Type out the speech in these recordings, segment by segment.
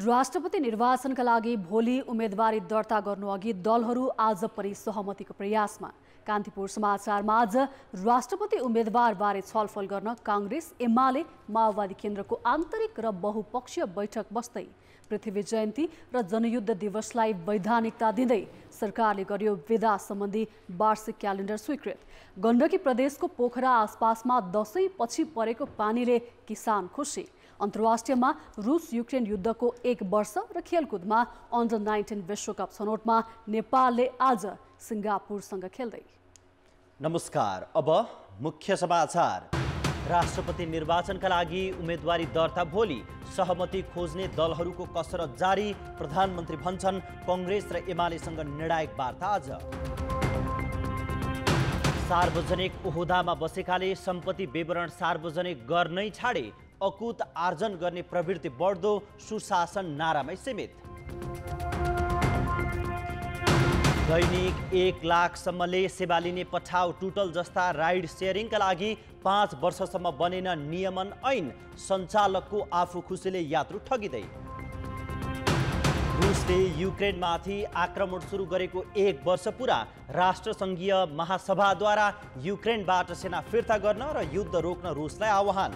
राष्ट्रपति निर्वाचनका लागि भोलि उम्मेदवारी दर्ता गर्नुअघि दलहरू आज पनि सहमतिको प्रयासमा। कान्तिपुर समाचारमा आज राष्ट्रपति उम्मेदवारबारे छलफल गर्न कांग्रेस, एमाले, माओवादी केन्द्रको आन्तरिक र बहुपक्षीय बैठक बस्दै पृथ्वी जयन्ती र जनयुद्ध दिवसलाई वैधानिकता दिँदै सरकारले गर्यो विदा सम्बन्धी वार्षिक क्यालेन्डर स्वीकृत। गण्डकी प्रदेशको पोखरा आसपासमा दशैंपछि परेको पानीले किसान खुसी। अन्तर्राष्ट्रियमा रुस युक्रेन युद्धको 1 वर्ष र खेलकुदमा अन्डर 19 विश्वकप छनौटमा नेपालले आज सिङ्गापुरसँग खेल्दै। नमस्कार, अब मुख्य समाचार। राष्ट्रपति निर्वाचनका लागि उम्मेदवारी दर्ता भोलि, सहमति खोज्ने दलहरूको कसरत जारी। प्रधानमन्त्री भन्छन् कांग्रेस र एमालेसँग निर्णायक वार्ता आज। सार्वजनिक ओहदामा बसेकाले सम्पत्ति विवरण सार्वजनिक गर्नै छाडे। अकुत आर्जन गर्ने प्रवृत्ति बढ्दो, सुशासन नारामै सीमित। दैनिक 1 लाखसम्मले सेवा लिने पठाउ टुटल जस्ता राइड सेयरिङका लागि 5 वर्षसम्म बनेन नियमन ऐन। सञ्चालकको आफू खुसीले यात्रु ठगिँदै। रुसले युक्रेनमाथि आक्रमण सुरु गरेको 1 वर्ष पुरा। राष्ट्रसङ्घीय महासभाद्वारा युक्रेनबाट सेना फिर्ता गर्न र युद्ध रोक्न रुसलाई आह्वान।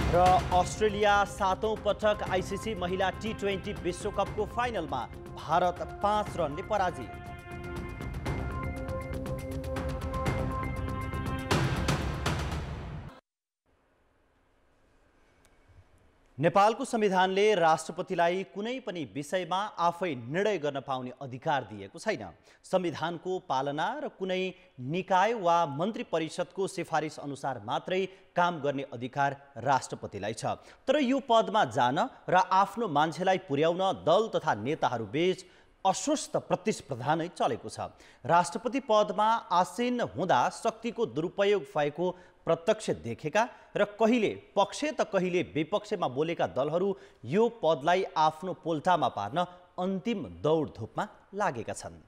र अस्ट्रेलिया 7औं पटक आइसिसी महिला T20 विश्वकपको फाइनलमा भारत 5 रनले पराजित। नेपालको संविधानले राष्ट्रपतिलाई कुनै पनि विषयमा आफै निर्णय गर्न पाउने अधिकार दिएको छैन। संविधानको पालना र कुनै निकाय वा मन्त्री परिषदको सिफारिस अनुसार मात्रै काम गर्ने अधिकार राष्ट्रपतिलाई छ। तर यो पदमा जान र आफ्नो मान्छेलाई पुर्याउन दल तथा नेताहरूबीच अस्वस्थ प्रतिस्पर्धा नै चलेको छ। राष्ट्रपति पदमा आसीन हुँदा शक्तिको दुरुपयोग भएको प्रत्यक्ष देखेका र कहिले पक्ष त कहिले विपक्षमा बोलेका दलहरू यो पदलाई आफ्नो पोल्टामा पार्न अन्तिम दौडधुपमा लागेका छन्।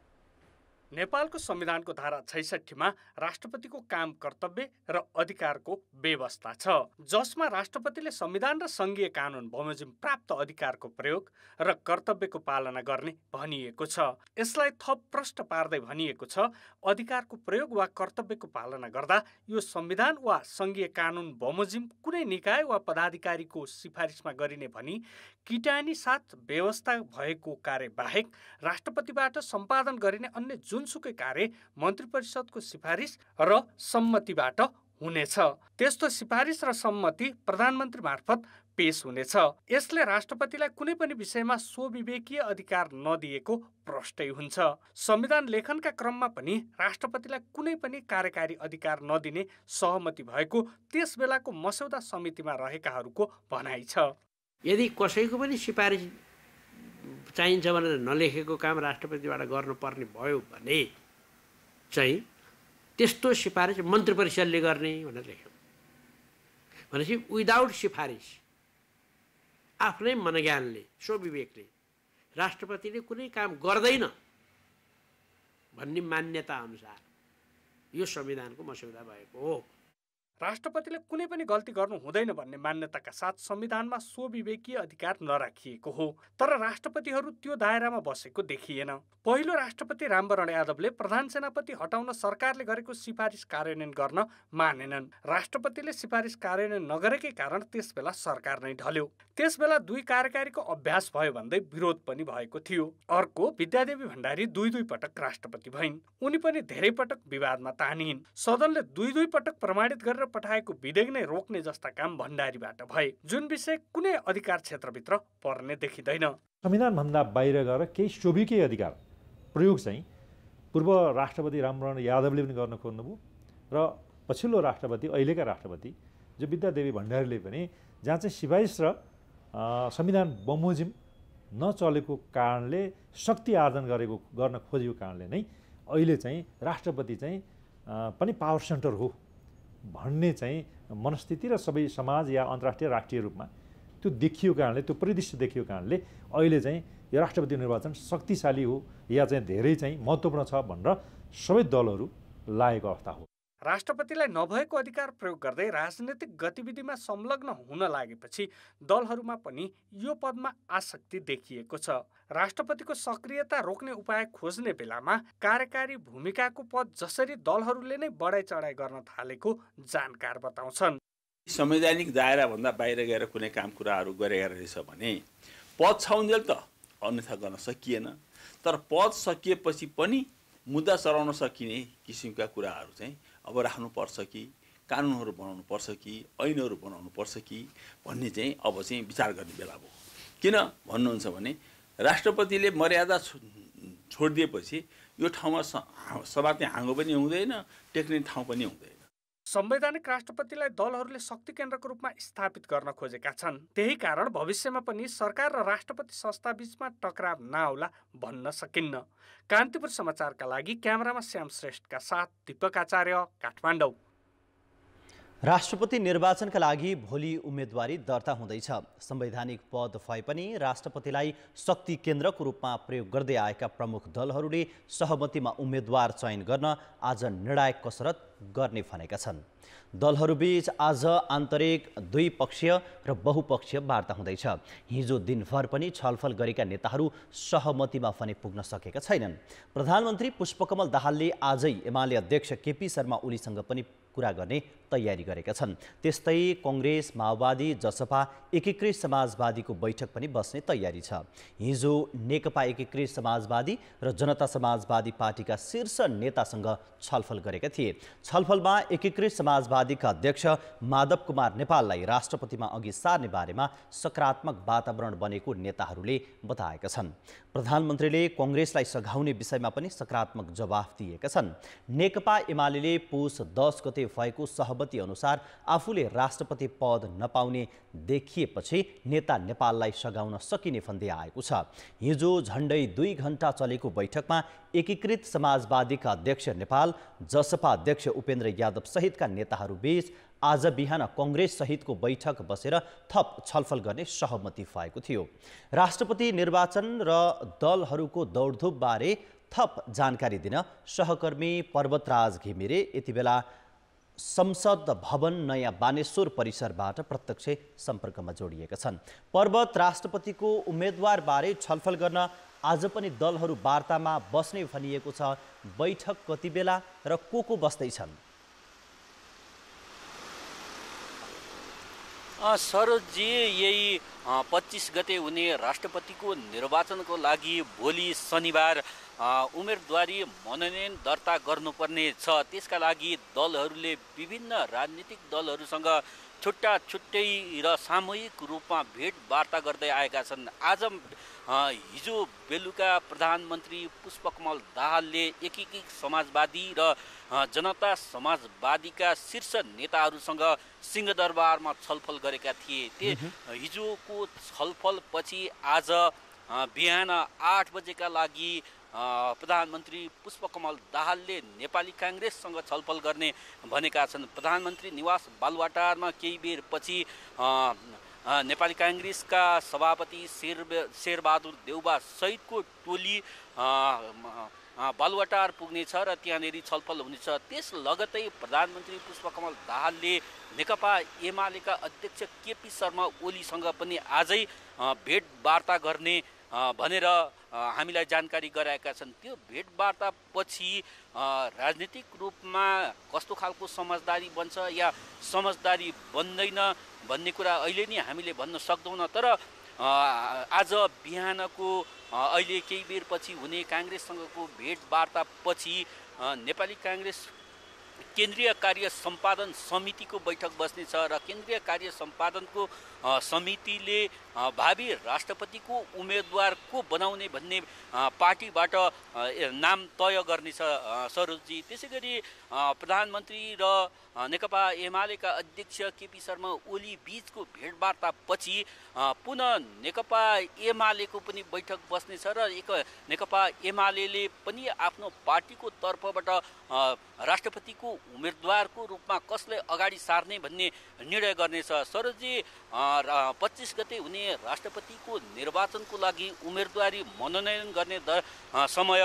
नेपालको संविधानको धारा 66मा राष्ट्रपतिको काम, कर्तव्य र अधिकारको व्यवस्था छ, जसमा राष्ट्रपतिले संविधान र संघीय कानुन बमोजिम प्राप्त अधिकारको प्रयोग र कर्तव्यको पालना गर्ने भनिएको छ। यसलाई थप प्रष्ट पार्दै भनिएको छ, अधिकारको प्रयोग वा कर्तव्यको पालना गर्दा यो संविधान वा संघीय कानुन बमोजिम कुनै निकाय वा पदाधिकारीको सिफारिसमा गरिने भनी किटानी साथ व्यवस्था भएको कार्य बाहेक राष्ट्रपतिबाट सम्पादन गरिने अन्य जुनसुकै कार्य मन्त्री परिषदको सिफारिस र सम्मतिबाट हुनेछ। त्यस्तो सिफारिस र सम्मति प्रधानमन्त्री मार्फत पेश हुनेछ। यसले राष्ट्रपतिलाई कुनै पनि विषयमा स्वविवेकीय अधिकार नदिएको प्रष्टै हुन्छ। संविधान लेखनका क्रममा पनि राष्ट्रपतिलाई कुनै पनि कार्यकारी अधिकार नदिने सहमति भएको त्यस बेलाको मस्यौदा समितिमा रहेकाहरूको भनाइ छ। यदि कसैको पनि सिफारिस चाहिन्छ भनेर नलेखेको काम राष्ट्रपतिबाट गर्नुपर्ने भयो भने चाहिँ त्यस्तो सिफारिस मन्त्री परिषदले गर्ने भनेर लेख्यौँ। भनेपछि विदाउट सिफारिस आफ्नै मनज्ञानले स्वविवेकले राष्ट्रपतिले कुनै काम गर्दैन भन्ने मान्यता अनुसार यो संविधानको मस्यौदा भएको हो। राष्ट्रपतिले कुनै पनि गल्ती गर्नु हुँदैन भन्ने मान्यताका साथ संविधानमा स्वविवेकीय अधिकार नराखिएको हो। तर राष्ट्रपतिहरू त्यो दायरामा बसेको देखिएन। पहिलो राष्ट्रपति रामवरण यादवले प्रधान सेनापति हटाउन सरकारले गरेको सिफारिस कार्यान्वयन गर्न मानेनन्। राष्ट्रपतिले सिफारिस कार्यान्वयन नगरेकै कारण त्यसबेला सरकार नै ढल्यो। त्यसबेला 2 कार्यकारीको अभ्यास भयो भन्दै विरोध पनि भएको थियो। अर्को विद्यादेवी भण्डारी 2 पटक राष्ट्रपति भइन्। उनी पनि धेरै पटक विवादमा तानिन्। सदनले 2 पटक प्रमाणित गरेर पठाएको विधेयक नै रोक्ने जस्ता काम भण्डारीबाट भए, जुन विषय कुनै अधिकार क्षेत्रभित्र पर्ने देखिँदैन। संविधानभन्दा बाहिर गएर केही स्वविवेकीय अधिकार प्रयोग चाहिँ पूर्व राष्ट्रपति रामवरण यादवले पनि गर्न खोज्नुभयो र पछिल्लो राष्ट्रपति, अहिलेका राष्ट्रपति जो विद्यादेवी भण्डारीले पनि, जहाँ चाहिँ सिफारिस र संविधान बमोजिम नचलेको कारणले शक्ति आर्जन गर्न खोजेको कारणले नै अहिले चाहिँ राष्ट्रपति चाहिँ पनि पावर सेन्टर हो भन्ने चाहिँ मनस्थिति र सबै समाज या अन्तर्राष्ट्रिय राष्ट्रिय रूपमा त्यो देखियो कारणले, त्यो परिदृश्य देखियो कारणले अहिले चाहिँ यो राष्ट्रपति निर्वाचन शक्तिशाली हो या चाहिँ धेरै चाहिँ महत्त्वपूर्ण छ भनेर सबै दलहरू लागेको अवस्था हो। राष्ट्रपतिलाई नभएको अधिकार प्रयोग गर्दै राजनीतिक गतिविधिमा संलग्न हुन लागेपछि दलहरूमा पनि यो पदमा आसक्ति देखिएको छ। राष्ट्रपतिको सक्रियता रोक्ने उपाय खोज्ने बेलामा कार्यकारी भूमिकाको पद जसरी दलहरूले नै बढाइ चढाइ गर्न थालेको जानकार बताउँछन्। संवैधानिक दायराभन्दा बाहिर गएर कुनै काम कुराहरू गरेका रहेछ भने पद छाउन्जेल त अन्यथा गर्न सकिएन, तर पद सकिएपछि पनि मुद्दा चलाउन सकिने किसिमका कुराहरू चाहिँ अब राख्नुपर्छ कि कानुनहरू बनाउनु पर्छ कि ऐनहरू बनाउनु पर्छ कि भन्ने चाहिँ अब चाहिँ विचार गर्ने बेला भयो। किन भन्नुहुन्छ भने राष्ट्रपतिले मर्यादा छोडिदिएपछि यो ठाउँमा समात्ने हाँगो पनि हुँदैन, टेक्ने ठाउँ पनि हुँदैन। संवैधानिक राष्ट्रपतिलाई दलहरूले शक्ति केन्द्रको रूपमा स्थापित गर्न खोजेका छन्। त्यही कारण भविष्यमा पनि सरकार र राष्ट्रपति संस्था बीचमा टकराव नआउला भन्न सकिन्न। कान्तिपुर समाचारका लागि क्यामेरामा श्याम श्रेष्ठका साथ दीपक आचार्य, काठमाडौँ। राष्ट्रपति निर्वाचनका लागि भोलि उम्मेदवारी दर्ता हुँदैछ। संवैधानिक पद भए पनि राष्ट्रपतिलाई शक्ति केन्द्रको रूपमा प्रयोग गर्दै आएका प्रमुख दलहरूले सहमतिमा उम्मेदवार चयन गर्न आज निर्णायक कसरत गर्ने भनेका छन्। दलहरूबीच आज आन्तरिक द्विपक्षीय र बहुपक्षीय वार्ता हुँदैछ। हिजो दिनभर पनि छलफल गरेका नेताहरू सहमतिमा भने पुग्न सकेका छैनन्। प्रधानमन्त्री पुष्पकमल दाहालले आजै एमाले अध्यक्ष केपी शर्मा ओलीसँग पनि कुरा गर्ने तयारी गरेका छन्। त्यस्तै कांग्रेस, माओवादी, जसपा, एकीकृत समाजवादीको बैठक पनि बस्ने तयारी छ। हिजो नेकपा एकीकृत समाजवादी र जनता समाजवादी पार्टीका शीर्ष नेतासँग छलफल गरेका थिए। छलफलमा एकीकृत समाजवादीका अध्यक्ष माधव कुमार नेपाललाई राष्ट्रपतिमा अघि सार्ने बारेमा सकारात्मक वातावरण बनेको नेताहरूले बताएका छन्। प्रधानमन्त्रीले कांग्रेसलाई सघाउने विषयमा पनि सकारात्मक जवाफ दिएका छन्। नेकपा एमाले पुस 10 गते भएको सहमति अनुसार आफूले राष्ट्रपति पद नपाउने देखिएपछि नेता नेपाललाई सघाउन सकिने भन्दै आएको छ। हिजो झण्डै 2 घण्टा चलेको बैठकमा एकीकृत समाजवादीका अध्यक्ष नेपाल, जसपा अध्यक्ष उपेन्द्र यादव सहितका नेताहरूबीच आज बिहान कांग्रेस सहितको बैठक बसेर थप छलफल गर्ने सहमति भएको थियो। राष्ट्रपति निर्वाचन र दलहरूको दौडधुपबारे थप जानकारी दिन सहकर्मी पर्वतराज घिमिरे यति बेला संसद भवन नयाँ बानेश्वर परिसरबाट प्रत्यक्ष सम्पर्कमा जोडिएका छन्। पर्वत, राष्ट्रपतिको उम्मेदवारबारे छलफल गर्न आज पनि दलहरू वार्तामा बस्ने भनिएको छ। बैठक कति बेला र को बस्दैछन्? सरोजी, यही 25 गते हुने राष्ट्रपतिको निर्वाचनको लागि भोलि शनिबार उम्मेदवारी मनोनयन दर्ता गर्नुपर्ने छ। त्यसका लागि दलहरूले विभिन्न राजनीतिक दलहरूसँग छुट्टा छुट्टै र सामूहिक रूपमा भेटवार्ता गर्दै आएका छन्। आज हिजो बेलुका प्रधानमन्त्री पुष्पकमल दाहालले एकीकृत समाजवादी र जनता समाजवादीका शीर्ष नेताहरूसँग सिंहदरबारमा छलफल गरेका थिए। हिजोको छलफलपछि आज बिहान 8 बजेका लागि प्रधानमन्त्री पुष्पकमल दाहालले नेपाली कांग्रेससँग छलफल गर्ने भनेका छन्। प्रधानमन्त्री निवास बालुवाटारमा केही बेरपछि नेपाली कांग्रेसका सभापति शेरबहादुर देउबा सहितको टोली बालुवाटार पुग्नेछ र त्यहाँनेरि छलफल हुनेछ। त्यस लगतै प्रधानमन्त्री पुष्पकमल दाहालले नेकपा एमालेका अध्यक्ष केपी शर्मा ओलीसँग पनि आजै भेटवार्ता गर्ने भनेर हामीलाई जानकारी गराएका छन्। त्यो भेटवार्ता पछि राजनीतिक रूपमा कस्तो खालको समझदारी बन्छ या समझदारी बन्दैन भन्ने कुरा अहिले नै हामीले भन्न सक्दैनौँ। तर आज बिहानको अहिले केही बेरपछि हुने कांग्रेससँगको भेटवार्ता पछि नेपाली कांग्रेस केन्द्रीय कार्य सम्पादन समितिको बैठक बस्नेछ र केन्द्रीय कार्य सम्पादनको समितिले भावी राष्ट्रपतिको उम्मेदवार को बनाउने भन्ने पार्टीबाट नाम तय गर्नेछ सरोजजी। त्यसैगरी प्रधानमन्त्री र नेकपा एमालेका अध्यक्ष केपी शर्मा ओली बीचको भेटवार्ता पछि पुनः नेकपा एमालेको पनि बैठक बस्नेछ र नेकपा एमालेले पनि आफ्नो पार्टीको तर्फबाट राष्ट्रपतिको उम्मेदवारको रूपमा कसलाई अगाडि सार्ने भन्ने निर्णय गर्नेछ। सरोजजी, 25 गते हुने राष्ट्रपतिको निर्वाचनको लागि उम्मेदवारी मनोनयन गर्ने समय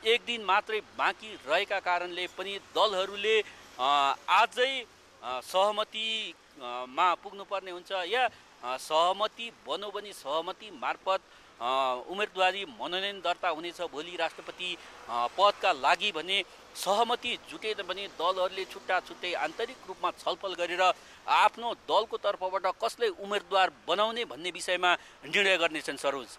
1 दिन मात्रै बाँकी रहेका कारणले पनि दलहरूले आजै सहमतिमा पुग्नुपर्ने हुन्छ या सहमति बन्यो भने सहमति मार्फत उम्मेदवारी मनोनयन दर्ता हुनेछ भोलि राष्ट्रपति पदका लागि भने सहमति जुटेन भने दलहरूले छुट्टा छुट्टै आन्तरिक रूपमा छलफल गरेर आफ्नो दलको तर्फबाट कसलाई उम्मेदवार बनाउने भन्ने विषयमा निर्णय गर्नेछन्। सरोज,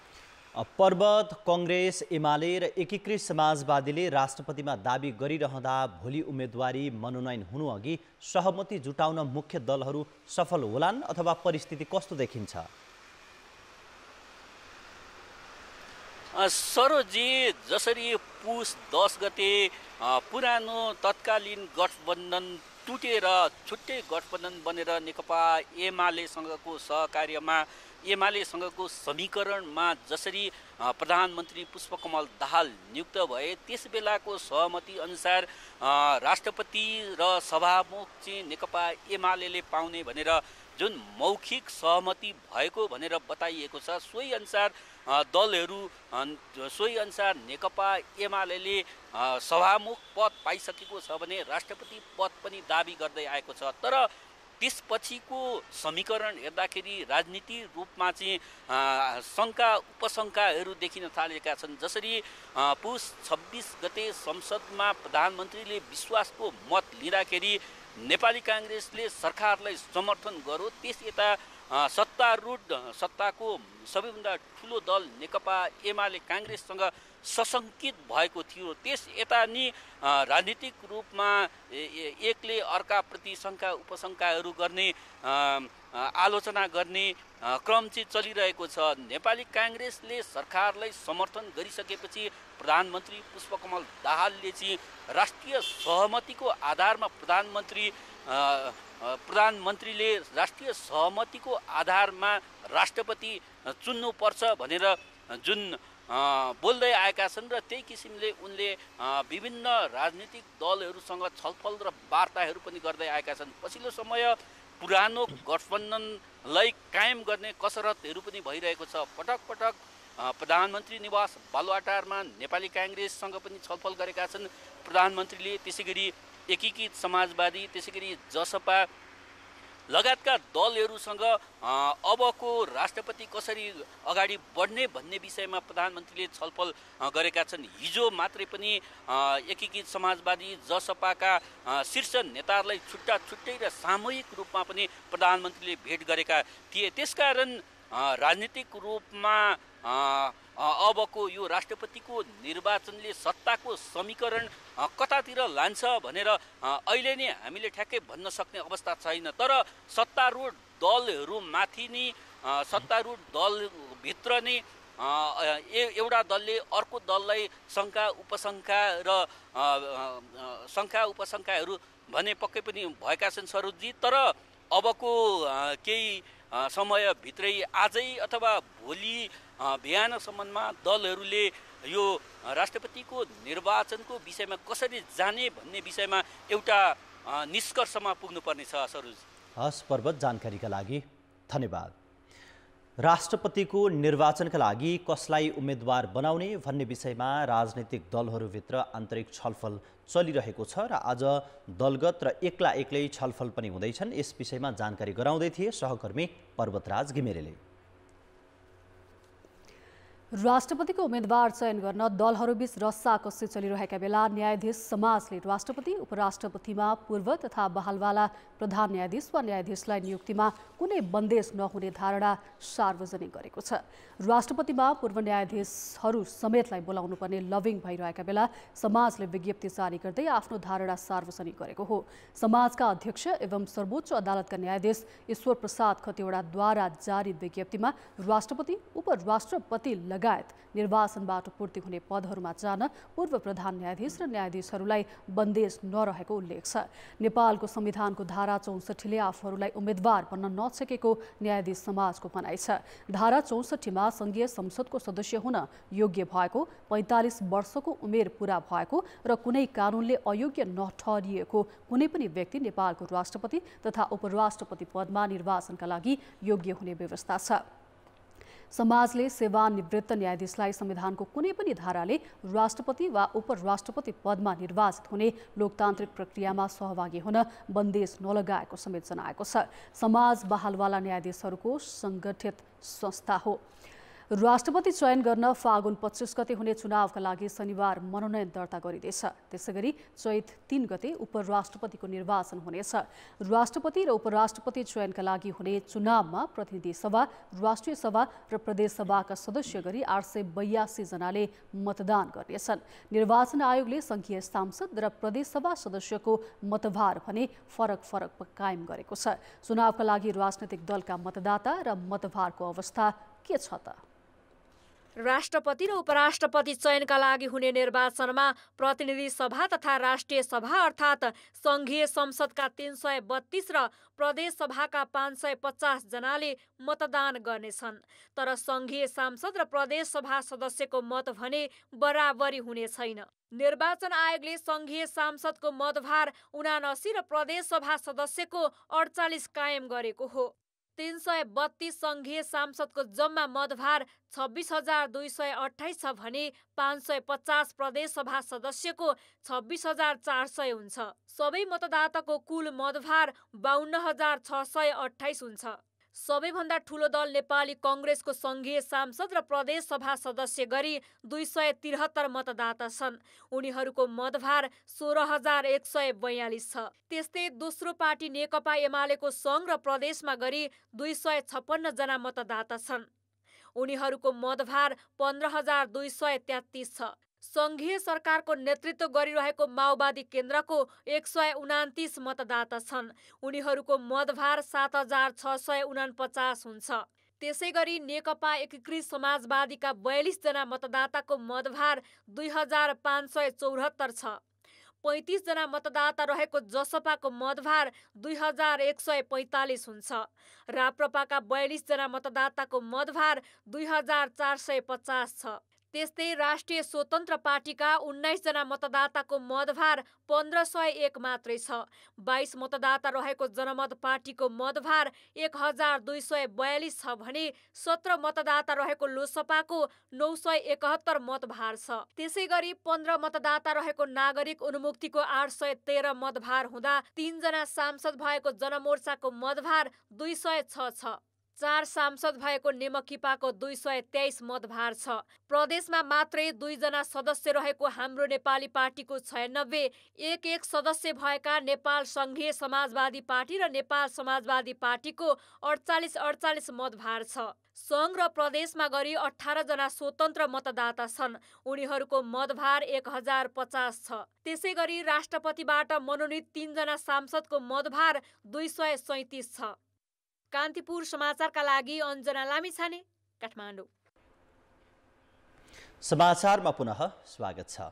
पर्वत, कङ्ग्रेस, एमाले र एकीकृत समाजवादीले राष्ट्रपतिमा दाबी गरिरहँदा भोलि उम्मेदवारी मनोनयन हुनुअघि सहमति जुटाउन मुख्य दलहरू सफल होलान् अथवा परिस्थिति कस्तो देखिन्छ? सरोजी, जसरी पुस 10 गते पुरानो तत्कालीन गठबन्धन टुटेर छुट्टै गठबन्धन बनेर नेकपा एमालेसँगको सहकार्यमा एमालेसँगको समीकरणमा जसरी प्रधानमन्त्री पुष्पकमल दाहाल नियुक्त भए त्यस बेलाको सहमति अनुसार राष्ट्रपति र सभामुख चाहिँ नेकपा एमाले पाउने भनेर जुन मौखिक सहमति भएको भनेर बताइएको छ, सोही अनुसार दलहरू सोही अनुसार नेकपा एमाले सभामुख पद पाइसकेको छ भने राष्ट्रपति पद पनि दाबी गर्दै आएको छ। तर त्यसपछिको समीकरण हेर्दाखेरि राजनीति रूपमा चाहिँ शङ्का उपशङ्काहरू देखिन थालेका छन्। जसरी पुस 26 गते संसदमा प्रधानमन्त्रीले विश्वासको मत लिँदाखेरि नेपाली काङ्ग्रेसले सरकारलाई समर्थन गर्यो, त्यस यता सत्ताको सबैभन्दा ठुलो दल नेकपा एमाले काङ्ग्रेससँग सशङ्कित भएको थियो। त्यस यता नि राजनीतिक रूपमा एकले अर्काप्रति शङ्का उपशङ्काहरू गर्ने आलोचना गर्ने क्रम चाहिँ चलिरहेको छ। नेपाली काङ्ग्रेसले सरकारलाई समर्थन गरिसकेपछि प्रधानमन्त्री पुष्पकमल दाहालले चाहिँ राष्ट्रिय सहमतिको आधारमा प्रधानमन्त्रीले राष्ट्रिय सहमतिको आधारमा राष्ट्रपति चुन्नुपर्छ भनेर जुन बोल्दै आएका छन् र त्यही किसिमले उनले विभिन्न राजनीतिक दलहरूसँग छलफल र वार्ताहरू पनि गर्दै आएका छन्। पछिल्लो समय पुरानो गठबन्धनलाई कायम गर्ने कसरतहरू पनि भइरहेको छ। पटक पटक प्रधानमन्त्री निवास बालुवाटारमा नेपाली काङ्ग्रेससँग पनि छलफल गरेका छन् प्रधानमन्त्रीले। त्यसै गरी एकीकृत समाजवादी, त्यसै गरी जसपा लगायतका दलहरूसँग अबको राष्ट्रपति कसरी अगाडि बढ्ने भन्ने विषयमा प्रधानमन्त्रीले छलफल गरेका छन्। हिजो मात्रै पनि एकीकृत समाजवादी जसपाका शीर्ष नेताहरूलाई छुट्टा छुट्टै र सामूहिक रूपमा पनि प्रधानमन्त्रीले भेट गरेका थिए। त्यसकारण राजनीतिक रूपमा अबको यो राष्ट्रपतिको निर्वाचनले सत्ताको समीकरण कतातिर लान्छ भनेर अहिले नै हामीले ठ्याक्कै भन्न सक्ने अवस्था छैन। तर सत्तारूढ दलहरूमाथि नै सत्तारूढ दलभित्र नै एउटा दलले अर्को दललाई शङ्का उपशङ्काहरू भने पक्कै पनि भएका छन् सरोजजी। तर अबको केही समयभित्रै आजै अथवा भोलि बिहानसम्ममा दलहरूले यो राष्ट्रपतिको निर्वाचनको विषयमा कसरी जाने भन्ने विषयमा एउटा निष्कर्षमा पुग्नुपर्ने छ। सरोज, हस् पर्वत, जानकारीका लागि धन्यवाद। राष्ट्रपतिको निर्वाचनका लागि कसलाई उम्मेदवार बनाउने भन्ने विषयमा राजनीतिक दलहरूभित्र आन्तरिक छलफल चलिरहेको छ र आज दलगत र एक्लै छलफल पनि हुँदैछन्। यस विषयमा जानकारी गराउँदै थिए सहकर्मी पर्वतराज घिमिरेले। राष्ट्रपतिको उम्मेदवार चयन गर्न दलहरूबीच रस्साकस्सी चलिरहेका बेला न्यायाधीश समाजले राष्ट्रपति उपराष्ट्रपतिमा पूर्व तथा बहालवाला प्रधान न्यायाधीश वा न्यायाधीशलाई नियुक्तिमा कुनै बन्देज नहुने धारणा सार्वजनिक गरेको छ। राष्ट्रपतिमा पूर्व न्यायाधीशहरू समेतलाई बोलाउनु पर्ने लभिङ भइरहेका बेला समाजले विज्ञप्ति जारी गर्दै आफ्नो धारणा सार्वजनिक गरेको हो। समाजका अध्यक्ष एवं सर्वोच्च अदालतका न्यायाधीश ईश्वर प्रसाद खतिवडाद्वारा जारी विज्ञप्तिमा राष्ट्रपति उपराष्ट्रपति लगायत निर्वाचनबाट पूर्ति हुने पदहरूमा जान पूर्व प्रधान न्यायाधीश र न्यायाधीशहरूलाई बन्देज नरहेको उल्लेख छ। नेपालको संविधानको धारा 64ले आफूहरूलाई उम्मेदवार बन्न नसकेको न्यायाधीश समाजको भनाइ छ। धारा 64 मा संघीय संसदको सदस्य हुन योग्य भएको, 45 वर्षको उमेर पूरा भएको र कुनै कानुनले अयोग्य नठहरिएको कुनै पनि व्यक्ति नेपालको राष्ट्रपति तथा उपराष्ट्रपति पदमा निर्वाचनका लागि योग्य हुने व्यवस्था छ। समाजले सेवानिवृत्त न्यायाधीशलाई संविधानको कुनै पनि धाराले राष्ट्रपति वा उपराष्ट्रपति पदमा निर्वाचित हुने लोकतान्त्रिक प्रक्रियामा सहभागी हुन बन्देज नलगाएको समेत जनाएको छ। समाज बहालवाला न्यायाधीशहरूको सङ्गठित संस्था हो। राष्ट्रपति चयन गर्न फागुन 25 गते हुने चुनावका लागि शनिबार मनोनयन दर्ता गरिँदैछ। त्यसैगरी चैत 3 गते उपराष्ट्रपतिको निर्वाचन हुनेछ। राष्ट्रपति र उपराष्ट्रपति चयनका लागि हुने चुनावमा प्रतिनिधि सभा, राष्ट्रिय सभा र प्रदेश सभाका सदस्य गरी 882 जनाले मतदान गर्नेछन्। निर्वाचन आयोगले संघीय सांसद र प्रदेश सभा सदस्यको मतभार भने फरक कायम गरेको छ। चुनावका लागि राजनैतिक दलका मतदाता र मतभारको अवस्था के छ त? राष्ट्रपति र उपराष्ट्रपति चयनका लागि हुने निर्वाचनमा प्रतिनिधि सभा तथा राष्ट्रिय सभा अर्थात् संघीय संसदका 332 र प्रदेश सभाका 550 जनाले मतदान गर्नेछन्। तर संघीय सांसद र प्रदेश सभा सदस्यको मत भने बराबरी हुने छैन। निर्वाचन आयोगले संघीय सांसदको मतभार 79 र प्रदेश सभा सदस्यको 48 कायम गरेको हो। 332 संघीय सांसदको जम्मा मतभार 26,228 छ भने 550 प्रदेश सभा सदस्यको 26,400 हुन्छ। सबै मतदाताको कुल मतभार 52,628 हुन्छ। सबैभन्दा ठूलो दल नेपाली कांग्रेसको संघीय सांसद र प्रदेश सभा सदस्य गरी 273 मतदाता छन्। उनीहरूको मतभार 16,142 छ। त्यस्तै दोस्रो पार्टी नेकपा एमालेको संघ र प्रदेशमा गरी 256 जना मतदाता छन्। उनीहरूको मतभार 15,233 छ। संघीय सरकारको नेतृत्व गरिरहेको माओवादी केन्द्रको 129 मतदाता छन्। उनीहरूको मतभार 7,649 हुन्छ। त्यसैगरी नेकपा एकीकृत समाजवादीका 42 जना मतदाताको मतभार 2,574 छ। 35 जना मतदाता रहेको जसपाको मतभार 2,145 हुन्छ। राप्रपाका 42 जना मतदाताको मतभार 2,450 छ। त्यस्तै राष्ट्रिय स्वतन्त्र पार्टीका 19 जना मतदाताको मतभार 1,501 मात्रै छ। 22 मतदाता रहेको जनमत पार्टीको मतभार 1,242 छ भने 17 मतदाता रहेको लोसपाको 971 मतभार छ। त्यसैगरी 15 मतदाता रहेको नागरिक उन्मुक्तिको 813 मतभार हुँदा 3 जना सांसद भएको जनमोर्चाको मतभार 206 छ। 4 सांसद भएको नेमकिपाको 223 मतभार छ। प्रदेशमा मात्रै 2 जना सदस्य रहेको हाम्रो नेपाली पार्टीको 96, एक सदस्य भएका नेपाल संघीय समाजवादी पार्टी र नेपाल समाजवादी पार्टीको 48 मतभार छ। संघ र प्रदेशमा गरी 18 जना स्वतन्त्र मतदाता छन्। उनीहरूको मतभार 1050 छ। त्यसैगरी राष्ट्रपतिबाट मनोनित 3 जना सांसदको मतभार 237 छ। कान्तिपुर समाचारका लागि अञ्जना लामिछाने, काठमाडौँ। समाचारमा पुनः स्वागत छ।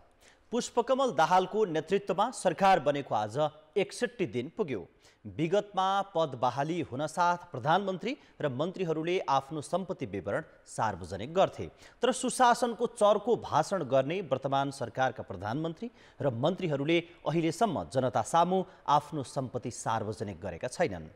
पुष्पकमल दाहालको नेतृत्वमा सरकार बनेको आज 61 दिन पुग्यो। विगतमा पद बहाली हुनसाथ प्रधानमन्त्री र मन्त्रीहरूले आफ्नो सम्पत्ति विवरण सार्वजनिक गर्थे। तर सुशासनको चर्को भाषण गर्ने वर्तमान सरकारका प्रधानमन्त्री र मन्त्रीहरूले अहिलेसम्म जनता सामु आफ्नो सम्पत्ति सार्वजनिक गरेका छैनन्।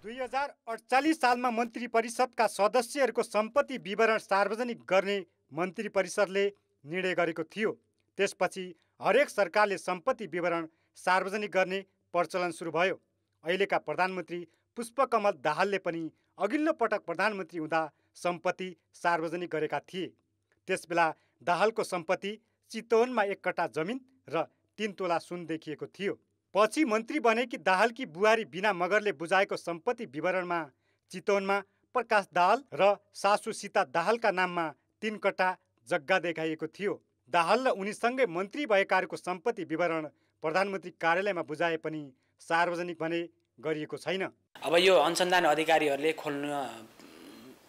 2048 सालमा मन्त्री परिषदका सदस्यहरूको सम्पत्ति विवरण सार्वजनिक गर्ने मन्त्री परिषदले निर्णय गरेको थियो। त्यसपछि हरेक सरकारले सम्पत्ति विवरण सार्वजनिक गर्ने प्रचलन सुरु भयो। अहिलेका प्रधानमन्त्री पुष्पकमल दाहालले पनि अघिल्लो पटक प्रधानमन्त्री हुँदा सम्पत्ति सार्वजनिक गरेका थिए। त्यसबेला दाहालको सम्पत्ति चितवनमा 1 कट्टा जमिन र 3 तोला सुन देखिएको थियो। पछि मन्त्री बनेकी दाहालकी बुहारी बिना मगरले बुझाएको सम्पत्ति विवरणमा चितवनमा प्रकाश दाहाल र सासू सीता दाहालका नाममा 3 कट्टा जग्गा देखाइएको थियो। दाहाल र उनीसँगै मन्त्री भएकाहरूको सम्पत्ति विवरण प्रधानमन्त्री कार्यालयमा बुझाए पनि सार्वजनिक भने गरिएको छैन। अब यो अनुसन्धान अधिकारीहरूले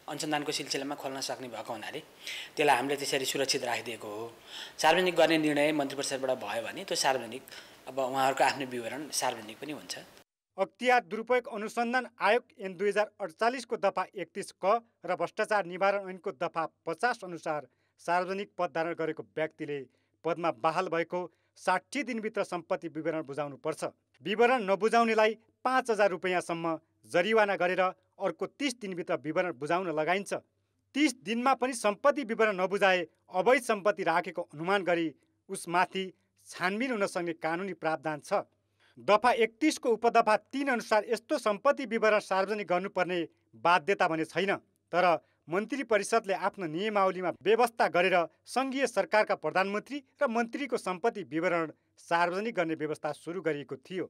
अनुसन्धानको सिलसिलामा खोल्न सक्ने भएको हुनाले त्यसलाई हामीले त्यसरी सुरक्षित राखिदिएको हो। सार्वजनिक गर्ने निर्णय मन्त्री परिषदबाट भयो भने त्यो सार्वजनिक अब उहाँहरूको आफ्नो विवरण सार्वजनिक पनि हुन्छ। अख्तियार दुरुपयोग अनुसन्धान आयोग ऐन 2048 को दफा 31 क र भ्रष्टाचार निवारण ऐनको दफा 50 अनुसार सार्वजनिक पद धारण गरेको व्यक्तिले पदमा बहाल भएको 60 दिनभित्र सम्पत्ति विवरण बुझाउनु पर्छ। विवरण नबुझाउनेलाई 5,000 रुपैयाँसम्म जरिवाना गरेर अर्को 30 दिनभित्र विवरण बुझाउन लगाइन्छ। 30 दिनमा पनि सम्पत्ति विवरण नबुझाए अवैध सम्पत्ति राखेको अनुमान गरी उसमाथि छानबिन हुन सक्ने कानुनी प्रावधान छ। दफा 31 को उपदफा 3 अनुसार यस्तो सम्पत्ति विवरण सार्वजनिक गर्नुपर्ने बाध्यता भने छैन। तर मन्त्री परिषदले आफ्नो नियमावलीमा व्यवस्था गरेर सङ्घीय सरकारका प्रधानमन्त्री र मन्त्रीको सम्पत्ति विवरण सार्वजनिक गर्ने व्यवस्था सुरु गरिएको थियो।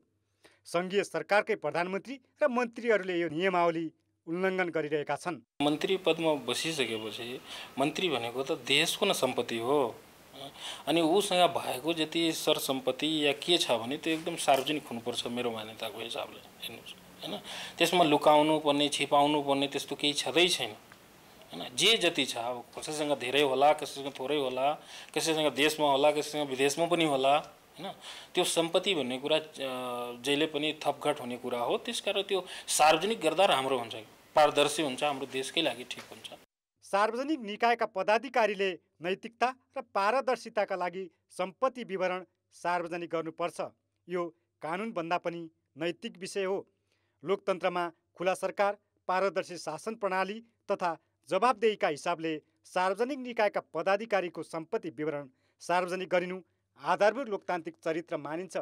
सङ्घीय सरकारकै प्रधानमन्त्री र मन्त्रीहरूले यो नियमावली उल्लङ्घन गरिरहेका छन्। मन्त्री पदमा बसिसकेपछि मन्त्री भनेको त देशको न सम्पत्ति हो, अनि उसँग भएको जति सरसम्पत्ति या के छ भने त्यो एकदम सार्वजनिक हुनुपर्छ मेरो मान्यताको हिसाबले। हेर्नुहोस् हैन, त्यसमा लुकाउनु पर्ने छिपाउनु पर्ने त्यस्तो केही छँदै छैन हैन। जे जति छ, अब कसैसँग धेरै होला, कसैसँग थोरै होला, कसैसँग देशमा होला, कसैसँग विदेशमा पनि होला हैन। त्यो सम्पत्ति भन्ने कुरा जहिले पनि थपघट हुने कुरा हो। त्यसकारण त्यो सार्वजनिक गर्दा राम्रो हुन्छ, पारदर्शी हुन्छ, हाम्रो देशकै लागि ठिक हुन्छ। सार्वजनिक निकायका पदाधिकारीले नैतिकता र पारदर्शिताका लागि सम्पत्ति विवरण सार्वजनिक गर्नुपर्छ। यो कानुनभन्दा पनि नैतिक विषय हो। लोकतन्त्रमा खुला सरकार, पारदर्शी शासन प्रणाली तथा जवाबदेहीका हिसाबले सार्वजनिक निकायका पदाधिकारीको सम्पत्ति विवरण सार्वजनिक गरिनु आधारभूत लोकतान्त्रिक चरित्र मानिन्छ।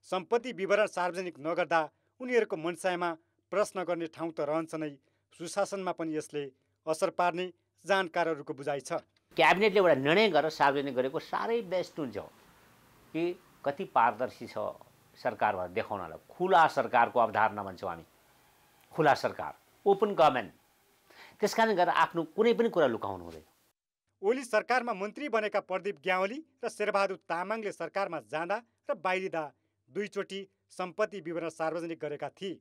सम्पत्ति विवरण सार्वजनिक नगर्दा उनीहरूको मनसायमा प्रश्न गर्ने ठाउँ त रहन्छ नै, सुशासनमा पनि यसले असर पार्ने जानकारहरूको बुझाइ छ। क्याबिनेटले एउटा निर्णय गरेर सार्वजनिक गरेको साह्रै बेस्ट हुन्छ कि कति पारदर्शी छ सरकार भनेर देखाउनलाई। खुला सरकारको अवधारणा भन्छौँ हामी, खुला सरकार, ओपन गभर्मेन्ट। त्यसकारण गरेर आफ्नो कुनै पनि कुरा लुकाउनु हुँदैन। ओली सरकारमा मन्त्री बनेका प्रदीप ग्यावाली र शेरबहादुर तामाङले सरकारमा जाँदा र बाहिरिँदा दुईचोटि सम्पत्ति विवरण सार्वजनिक गरेका थिए।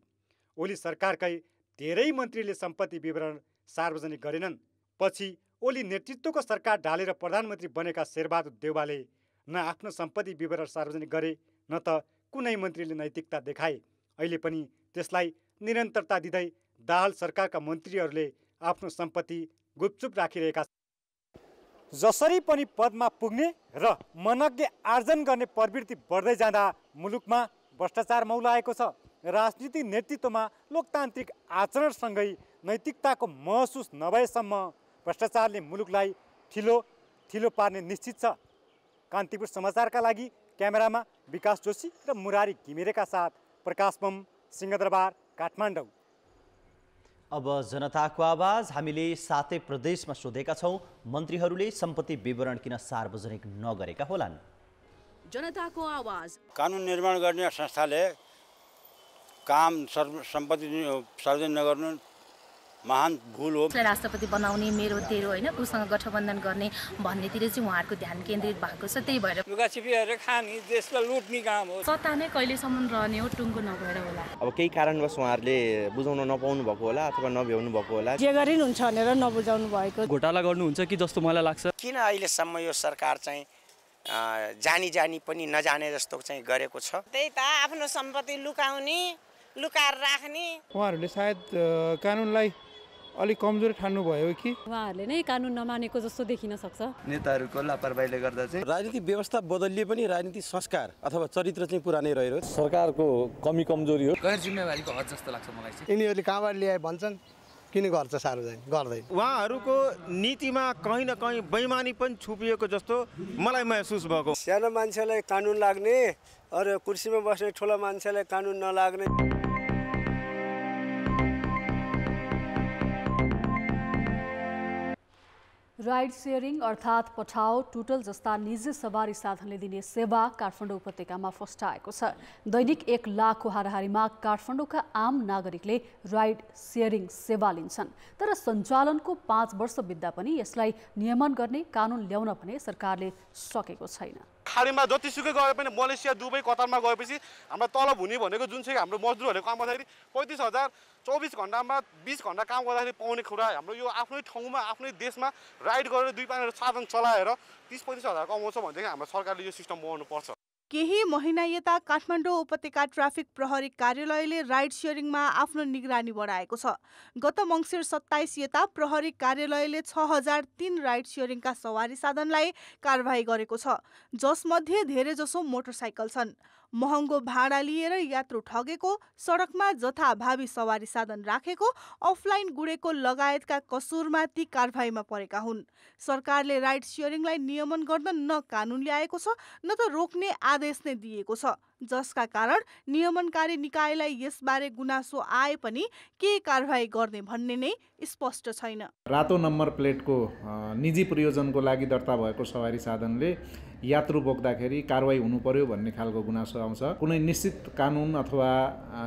ओली सरकारकै धेरै मन्त्रीले सम्पत्ति विवरण सार्वजनिक गरेनन्। पछि ओली नेतृत्वको सरकार ढालेर प्रधानमन्त्री बनेका शेरबहादुर देउवाले न आफ्नो सम्पत्ति विवरण सार्वजनिक गरे, न त कुनै मन्त्रीले नैतिकता देखाए। अहिले पनि त्यसलाई निरन्तरता दिँदै दाहाल सरकारका मन्त्रीहरूले आफ्नो सम्पत्ति गुपचुप राखिरहेका छन्। जसरी पनि पदमा पुग्ने र मनज्ञ आर्जन गर्ने प्रवृत्ति बढ्दै जाँदा मुलुकमा भ्रष्टाचार मौलाएको छ। राजनीतिक नेतृत्वमा लोकतान्त्रिक आचरणसँगै नैतिकताको महसुस नभएसम्म भ्रष्टाचारले मुलुकलाई ठिलो पार्ने निश्चित छ। कान्तिपुर समाचारका लागि क्यामेरामा विकास जोशी र मुरारी घिमिरेका साथ प्रकाश बम, सिंहदरबार, काठमाडौँ। अब जनताको आवाज। हामीले 7 प्रदेशमा सोधेका छौँ, मन्त्रीहरूले सम्पत्ति विवरण किन सार्वजनिक नगरेका होलान्? जनताको आवाज। कानुन निर्माण गर्ने संस्थाले काम सम्पत्ति सार्वजनिक नगर्नु महान भूल हो। राष्ट्रपति बनाउने मेरो तेरो होइन, उसँग गठबन्धन गर्ने भन्नेतिर चाहिँ उहाँहरूको ध्यान केन्द्रित भएको छ। त्यही भएर लुगाछिपीहरू खाने, देशलाई लुट्ने काम हो। सत्ता नै कहिलेसम्म रहने हो, टुङ्गो नभएर होला। अब केही कारणवश उहाँहरूले बुझाउन नपाउनु भएको होला अथवा नभ्याउनु भएको होला। जे गरि हुन्छ भनेर नबुझाउनु भएको। घोटाला गर्नुहुन्छ कि जस्तो मलाई लाग्छ। किन अहिलेसम्म यो सरकार चाहिँ जानी पनि नजाने जस्तो चाहिँ गरेको छ? त्यही त आफ्नो सम्पत्ति लुकाएर राख्ने। उहाँहरूले सायद कानुनलाई अलिक कमजोर ठान्नु भयो कि उहाँहरूले नै कानुन नमानेको जस्तो देखिन सक्छ। नेताहरूको लापरवाहीले गर्दा चाहिँ राजनीतिक व्यवस्था बदलिए पनि राजनीतिक संस्कार अथवा चरित्र चाहिँ पुरानै रह्यो। सरकारको कमी कमजोरी हो, गैर जिम्मेवारीको हद जस्तो लाग्छ मलाई चाहिँ। यिनीहरूले कहाँबाट ल्याए भन्छन्, किन गर्छ सार्वजनिक गर्दैन। उहाँहरूको नीतिमा कहीँ न कहीँ बेइमानी पनि छुपिएको जस्तो मलाई महसुस भएको। सानो मान्छेलाई कानुन लाग्ने, अरू कुर्सीमा बस्ने ठुलो मान्छेलाई कानुन नलाग्ने। राइड सेयरिङ अर्थात् पठाओ टुटल जस्ता निजी सवारी साधनले दिने सेवा काठमाडौँ उपत्यकामा फस्टाएको छ। दैनिक 1 लाखको हाराहारीमा काठमाडौँका आम नागरिकले राइड सेयरिङ सेवा लिन्छन्। तर सञ्चालनको 5 वर्ष बित्दा पनि यसलाई नियमन गर्ने कानुन ल्याउन भने सरकारले सकेको छैन। खाडीमा जतिसुकै गए पनि मलेसिया, दुबई, कतारमा गएपछि हाम्रो तलब हुने भनेको जुन चाहिँ हाम्रो मजदुरहरूले काम गर्दाखेरि 35,000 24 घण्टामा 20 घण्टा काम गर्दाखेरि पाउने कुरा हाम्रो यो आफ्नै ठाउँमा आफ्नै देशमा राइड गरेर 2 पानी साधन चलाएर 30-35 हजार कमाउँछ भनेदेखि हाम्रो सरकारले यो सिस्टम बनाउनु पर्छ। केही महिना यता काठमाडौँ उपत्यका ट्राफिक प्रहरी कार्यालयले राइड सेयरिङमा आफ्नो निगरानी बढाएको छ। गत मङ्सिर 27 यता प्रहरी कार्यालयले 6003 राइड सेयरिङका सवारी साधनलाई कारबाही गरेको छ, जसमध्ये धेरैजसो मोटरसाइकल छन्। महँगो भाडा लिएर यात्रु ठगेको, सडकमा जथाभावी सवारी साधन राखेको, अफलाइन गुडेको लगायतका कसुरमा ती कारबाहीमा परेका हुन्। सरकारले राइड सेयरिङलाई नियमन गर्न न कानुन ल्याएको छ न त रोक्ने आदेश नै दिएको छ, जसका कारण नियमनकारी निकायलाई यसबारे गुनासो आए पनि के कारबाही गर्ने भन्ने नै स्पष्ट छैन। रातो नम्बर प्लेटको निजी प्रयोजनको लागि दर्ता भएको सवारी साधनले यात्रु बोक्दाखेरि कारबाही हुनु पर्यो भन्ने खालको गुनासो आउँछ। कुनै निश्चित कानुन अथवा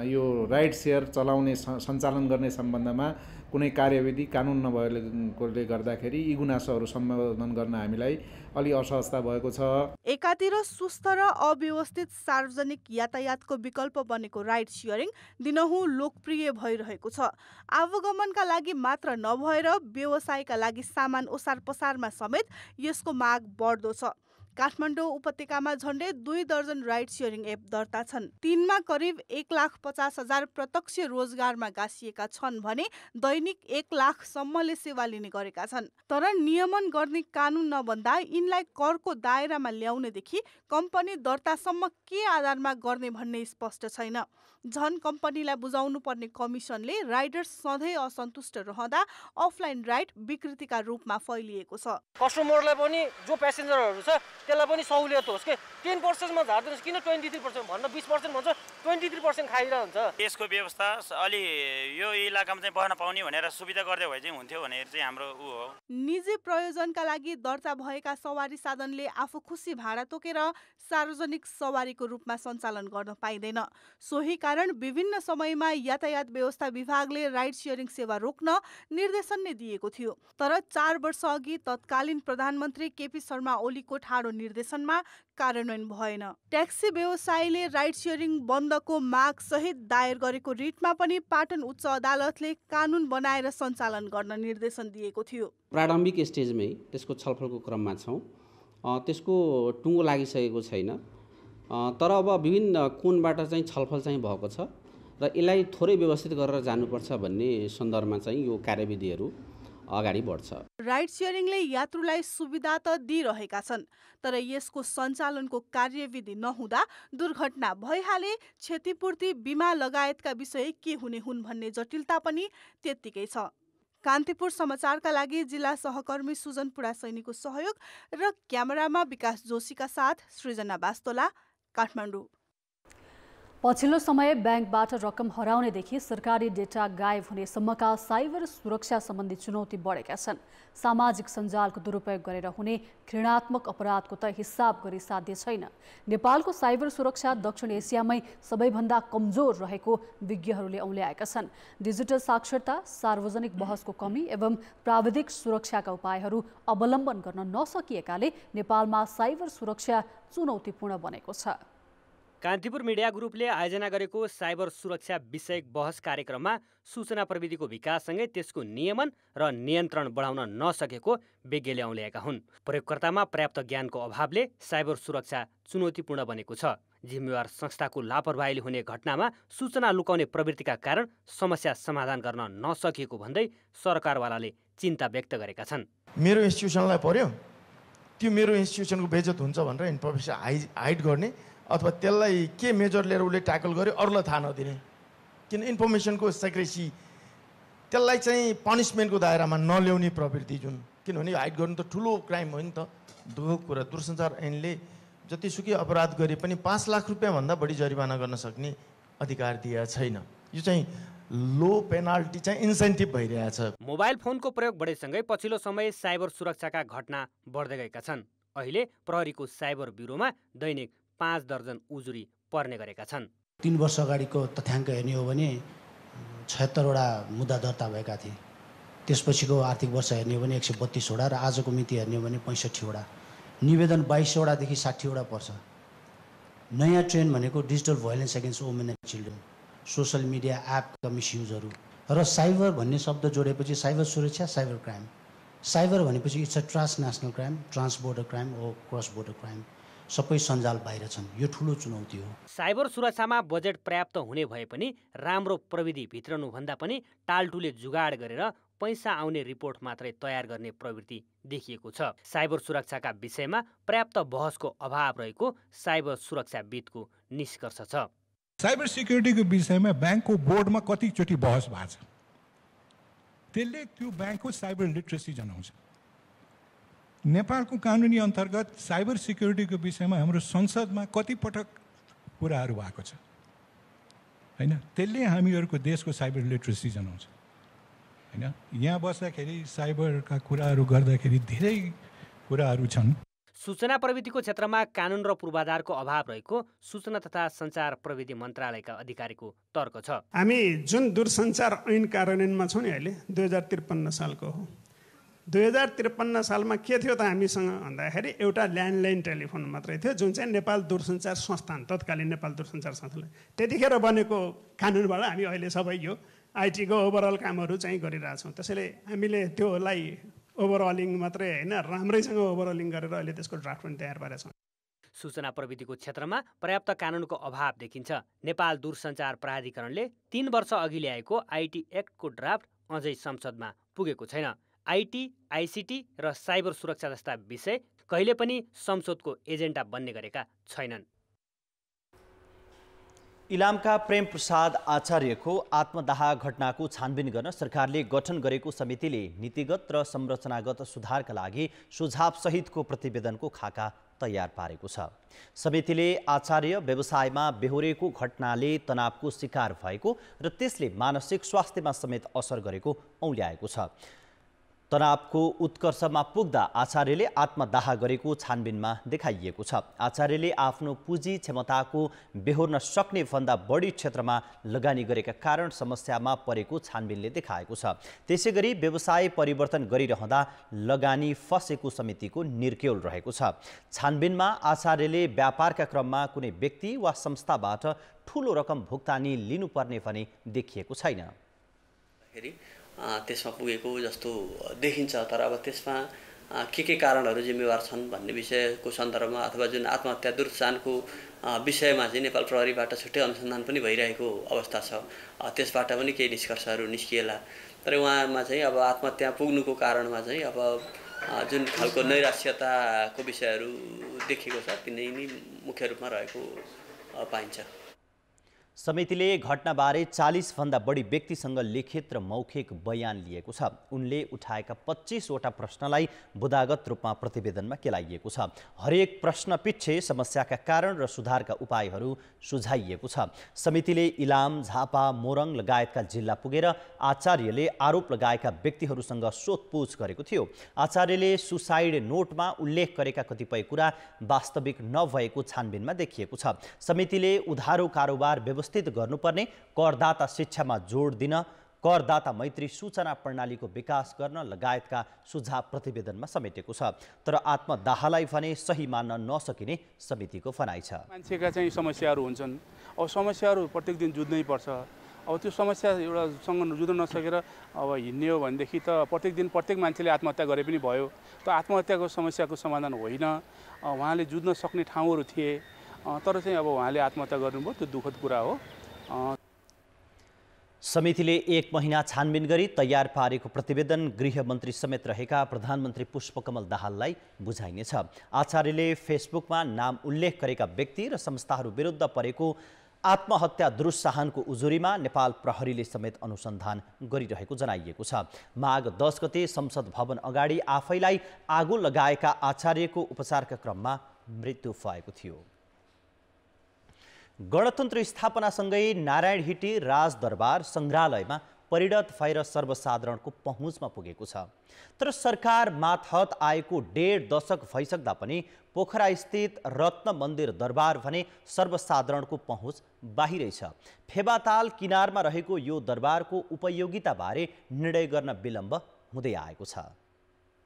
यो राइड सेयर चलाउने सञ्चालन गर्ने सम्बन्धमा कुनै कार्यविधि कानुन नभएकोले गर्दाखेरि यी गुनासोहरू सम्बोधन गर्न हामीलाई अलि असहजता भएको छ। एकातिर सुस्थ र अव्यवस्थित सार्वजनिक यातायातको विकल्प बनेको राइड सेयरिङ दिनहुँ लोकप्रिय भइरहेको छ। आवागमनका लागि मात्र नभएर व्यवसायका लागि सामान ओसार पसारमा समेत यसको माग बढ्दो छ। काठमाडौँ उपत्यकामा झण्डै 2 दर्जन राइड सेयरिङ एप दर्ता छन्। तिनमा करिब 1,50,000 प्रत्यक्ष रोजगारमा गाँसिएका छन् भने दैनिक 1 लाखसम्मले सेवा लिने गरेका छन्। तर नियमन गर्ने कानुन नबन्दा यिनलाई करको दायरामा ल्याउनेदेखि कम्पनी दर्तासम्म के आधारमा गर्ने भन्ने स्पष्ट छैन। झन कम्पनीलाई बुझाउनु पर्ने कमिसनले राइडर्स सधैँ असन्तुष्ट रहँदा अफलाइन राइड विकृतिका रूपमा फैलिएको छ। कस्टमरलाई पनि जो प्यासेन्जरहरू छ त्यसलाई पनि सहुलियत होस् के 10%मा झार्दिनुहोस्, किन 23% भन्न 20% भन्छ 23% खाइरहन्छ। यसको व्यवस्था अलि यो इलाकामा चाहिँ बस्न पाउने भनेर सुविधा गर्दै भए चाहिँ हुन्थ्यो भनेर चाहिँ हाम्रो हो। निजी प्रयोजनका लागि दर्ता भएका सवारी साधनले आफू खुसी भाडा तोकेर सार्वजनिक सवारीको रूपमा सञ्चालन गर्न पाइँदैन। सोही कारण विभिन्न समयमा यातायात व्यवस्था विभागले राइड सेयरिङ सेवा रोक्न निर्देशन नै दिएको थियो। तर 4 वर्ष अघि तत्कालीन प्रधानमन्त्री केपी शर्मा ओलीको ठाडो निर्देशनमा कार्यान्वयन भएन। ट्याक्सी व्यवसायीले राइड सेयरिङ बन्दको माग सहित दायर गरेको रिटमा पनि पाटन उच्च अदालतले कानुन बनाएर सञ्चालन गर्न निर्देशन दिएको थियो। प्रारम्भिक स्टेजमै त्यसको छलफलको क्रममा छौँ। त्यसको टुङ्गो लागिसकेको छैन, तर अब विभिन्न कोणबाट चाहिँ छलफल चाहिँ भएको छ र यसलाई थोरै व्यवस्थित गरेर जानुपर्छ भन्ने सन्दर्भमा चाहिँ यो कार्यविधिहरू अगाडि बढ्छ। राइड सेयरिङले यात्रुलाई सुविधा त दिइरहेका छन्, तर यसको सञ्चालनको कार्यविधि नहुँदा दुर्घटना भइहाले क्षतिपूर्ति बिमा लगायतका विषय के हुने हुन् भन्ने जटिलता पनि त्यत्तिकै छ। कान्तिपुर समाचारका लागि जिल्ला सहकर्मी सुजन पुडासैनीको सहयोग र क्यामेरामा विकास जोशीका साथ सृजना बास्तोला, काठमाडौँ। पछिल्लो समय ब्याङ्कबाट रकम हराउनेदेखि सरकारी डेटा गायब हुनेसम्मका साइबर सुरक्षा सम्बन्धी चुनौती बढेका छन्। सामाजिक सञ्जालको दुरुपयोग गरेर हुने घृणात्मक अपराधको त हिसाब गरी साध्य छैन। नेपालको साइबर सुरक्षा दक्षिण एसियामै सबैभन्दा कमजोर रहेको विज्ञहरूले औल्याएका छन्। डिजिटल साक्षरता, सार्वजनिक बहसको कमी एवं प्राविधिक सुरक्षाका उपायहरू अवलम्बन गर्न नसकिएकाले नेपालमा साइबर सुरक्षा चुनौतीपूर्ण बनेको छ। कान्तिपुर मिडिया ग्रुपले आयोजना गरेको साइबर सुरक्षा विषयक बहस कार्यक्रममा सूचना प्रविधिको विकाससँगै त्यसको नियमन र नियन्त्रण बढाउन नसकेको विज्ञले औल्याएका हुन्। प्रयोगकर्तामा पर्याप्त ज्ञानको अभावले साइबर सुरक्षा चुनौतीपूर्ण बनेको छ। जिम्मेवार संस्थाको लापरवाहीले हुने घटनामा सूचना लुकाउने प्रवृत्तिका कारण समस्या समाधान गर्न नसकिएको भन्दै सरकारवालाले चिन्ता व्यक्त गरेका छन्। मेरो इन्स्टिट्युसनलाई पर्यो, त्यो मेरो इन्स्टिट्युसनको बेइज्जत हुन्छ भनेर इन्फर्मेसन हाइड गर्ने अथवा त्यसलाई के मेजर लिएर उसले ट्याकल गर्यो अरूलाई थाहा नदिने, किन इन्फर्मेसनको सेक्रेसी त्यसलाई चाहिँ पनिसमेन्टको दायरामा नल्याउने प्रवृत्ति जुन, किनभने हाइड गर्नु त ठुलो क्राइम हो नि त। दुःखको कुरा दूरसञ्चार ऐनले जतिसुकै अपराध गरे पनि 5 लाख रुपियाँभन्दा बढी जरिवाना गर्न सक्ने अधिकार दिएको छैन। यो चाहिँ लो पेनाल्टी चाहिँ इन्सेन्टिभ भइरहेछ। मोबाइल फोनको प्रयोग बढेसँगै पछिल्लो समय साइबर सुरक्षाका घटना बढ्दै गएका छन्। अहिले प्रहरीको साइबर ब्युरोमा दैनिक 5 दर्जन उजुरी पर्ने गरेका छन्। 3 वर्ष अगाडिको तथ्याङ्क हेर्ने हो भने 76 वटा मुद्दा दर्ता भएका थिए। त्यसपछिको आर्थिक वर्ष हेर्ने हो भने 132 वटा र आजको मिति हेर्ने हो भने 65 वटा। निवेदन 22 वटादेखि 60 वटा पर्छ। नयाँ ट्रेन्ड भनेको digital violence against women and children, social media एपका मिसयुजहरू र साइबर भन्ने शब्द जोडेपछि साइबर सुरक्षा, साइबर क्राइम। साइबर भनेपछि it's a transnational crime, trans border crime or cross border crime. सबै सञ्जाल बाहिर छन्। यो ठुलो चुनौती हो। साइबर सुरक्षामा बजेट पर्याप्त हुने भए पनि राम्रो प्रविधि भित्रनुभन्दा पनि टालटुले जुगाड गरेर पैसा आउने रिपोर्ट मात्रै तयार गर्ने प्रवृत्ति देखिएको छ। साइबर सुरक्षाका विषयमा पर्याप्त बहसको अभाव रहेको साइबर सुरक्षाविदको निष्कर्ष छ। साइबर सिक्युरिटीको विषयमा ब्याङ्कको बोर्डमा कतिचोटि बहस भएको छ। त्यसले त्यो ब्याङ्कको साइबर लिटरेसी जनाउँछ। नेपालको कानुनी अन्तर्गत साइबर सिक्युरिटीको विषयमा हाम्रो संसदमा कतिपटक कुराहरू भएको छ हैन। त्यसले हामीहरूको देशको साइबर लिटरेसी जनाउँछ हैन। यहाँ बस्दाखेरि साइबरका कुराहरू गर्दाखेरि धेरै कुराहरू छन्। सूचना प्रविधिको क्षेत्रमा कानुन र पूर्वाधारको अभाव रहेको सूचना तथा सञ्चार प्रविधि मन्त्रालयका अधिकारीको तर्क छ। हामी जुन दूरसञ्चार ऐन कार्यान्वयनमा छौँ नि अहिले 2053 सालको हो। 2053 सालमा के थियो त हामीसँग भन्दाखेरि एउटा ल्यान्डलाइन टेलिफोन मात्रै थियो, जुन चाहिँ नेपाल दूरसञ्चार संस्थान, तत्कालीन नेपाल दूरसञ्चार संस्थान त्यतिखेर बनेको कानुनबाट हामी अहिले सबै यो आइटीको ओभरअल कामहरू चाहिँ गरिरहेछौँ। त्यसैले हामीले त्योलाई ओभरअलिङ मात्रै होइन, राम्रैसँग ओभरअलिङ गरेर अहिले त्यसको ड्राफ्ट पनि तयार पारेछौँ। सूचना प्रविधिको क्षेत्रमा पर्याप्त कानुनको अभाव देखिन्छ। नेपाल दूरसञ्चार प्राधिकरणले 3 वर्ष अघि ल्याएको आइटी एक्टको ड्राफ्ट अझै संसदमा पुगेको छैन। आइटी, आइसिटी र साइबर सुरक्षा जस्ता विषय कहिले पनि संसदको एजेन्डा बन्ने गरेका छैनन्। इलामका प्रेम प्रसाद आचार्यको आत्मदाह घटनाको छानबिन गर्न सरकारले गठन गरेको समितिले नीतिगत र संरचनागत सुधारका लागि सुझावसहितको प्रतिवेदनको खाका तयार पारेको छ। समितिले आचार्य व्यवसायमा बेहोरेको घटनाले तनावको शिकार भएको र त्यसले मानसिक स्वास्थ्यमा समेत असर गरेको औल्याएको छ। तनावको उत्कर्षमा पुग्दा आचार्यले आत्मदाह गरेको छानबिनमा देखाइएको छ। आचार्यले आफ्नो पुँजी क्षमताको बेहोर्न सक्ने भन्दा बढी क्षेत्रमा लगानी गरेका कारण समस्यामा परेको छानबिनले देखाएको छ। त्यसैगरी व्यवसाय परिवर्तन गरिरहँदा लगानी फसेको समितिको निर्केल रहेको छ। छानबिनमा आचार्यले व्यापारका क्रममा कुनै व्यक्ति वा संस्थाबाट ठूलो रकम भुक्तानी लिनुपर्ने भने देखिएको छैन। त्यसमा पुगेको जस्तो देखिन्छ, तर अब त्यसमा के कारणहरू जिम्मेवार छन् भन्ने विषयको सन्दर्भमा अथवा जुन आत्महत्या दुर्चानको विषयमा चाहिँ नेपाल प्रहरीबाट छुट्टै अनुसन्धान पनि भइरहेको अवस्था छ। त्यसबाट पनि केही निष्कर्षहरू निस्किएला। तर उहाँमा चाहिँ अब आत्महत्या पुग्नुको कारणमा चाहिँ अब जुन खालको नैराश्यताको विषयहरू देखिएको छ तिनै नै मुख्य रूपमा रहेको पाइन्छ। समितिले घटनाबारे 40 भन्दा बढी व्यक्तिसँग लिखित र मौखिक बयान लिएको छ। उनले उठाएका 25 वटा प्रश्नलाई बुदागत रूपमा प्रतिवेदनमा केलाइएको छ। हरेक प्रश्न पिच्छे समस्याका कारण र सुधारका उपायहरू सुझाइएको छ। समितिले इलाम, झापा, मोरङ लगायतका जिल्ला पुगेर आचार्यले आरोप लगाएका व्यक्तिहरूसँग सोधपुछ गरेको थियो। आचार्यले सुसाइड नोटमा उल्लेख गरेका कतिपय कुरा वास्तविक नभएको छानबिनमा देखिएको छ। समितिले उधारो कारोबार व्यवस्थित गर्नुपर्ने, करदाता शिक्षामा जोड दिन, करदाता मैत्री सूचना प्रणालीको विकास गर्न लगायतका सुझाव प्रतिवेदनमा समेटेको छ। तर आत्मदाहलाई भने सही मान्न नसकिने समितिको भनाइ छ। मान्छेका चाहिँ समस्याहरू हुन्छन्। अब समस्याहरू प्रत्येक दिन जुझ्नै पर्छ। अब त्यो समस्या एउटासँग जुझ्न नसकेर अब हिँड्ने हो भनेदेखि त प्रत्येक दिन प्रत्येक मान्छेले आत्महत्या गरे पनि भयो। त आत्महत्याको समस्याको समाधान होइन। उहाँले जुझ्न सक्ने ठाउँहरू थिए, तर चाहिँ अब उहाँले आत्महत्या गर्नुभयो, त्यो दुःखद कुरा हो। समितिले 1 महिना छानबिन गरी तयार पारेको प्रतिवेदन गृहमन्त्री समेत रहेका प्रधानमन्त्री पुष्पकमल दाहाललाई बुझाइनेछ। आचार्यले फेसबुकमा नाम उल्लेख गरेका व्यक्ति र संस्थाहरू विरुद्ध परेको आत्महत्या दुरुत्साहनको उजुरीमा नेपाल प्रहरीले समेत अनुसन्धान गरिरहेको जनाइएको छ। माघ 10 गते संसद भवन अगाडि आफैलाई आगो लगाएका आचार्यको उपचारका क्रममा मृत्यु भएको थियो। गणतन्त्र स्थापनासँगै नारायणहिटी राजदरबार सङ्ग्रहालयमा परिणत भएर सर्वसाधारणको पहुँचमा पुगेको छ। तर सरकार मातहत आएको 1.5 दशक भइसक्दा पनि पोखरा स्थित रत्न मन्दिर दरबार भने सर्वसाधारणको पहुँच बाहिरै छ। फेबाताल किनारमा रहेको यो दरबारको उपयोगिताबारे निर्णय गर्न विलम्ब हुँदै आएको छ।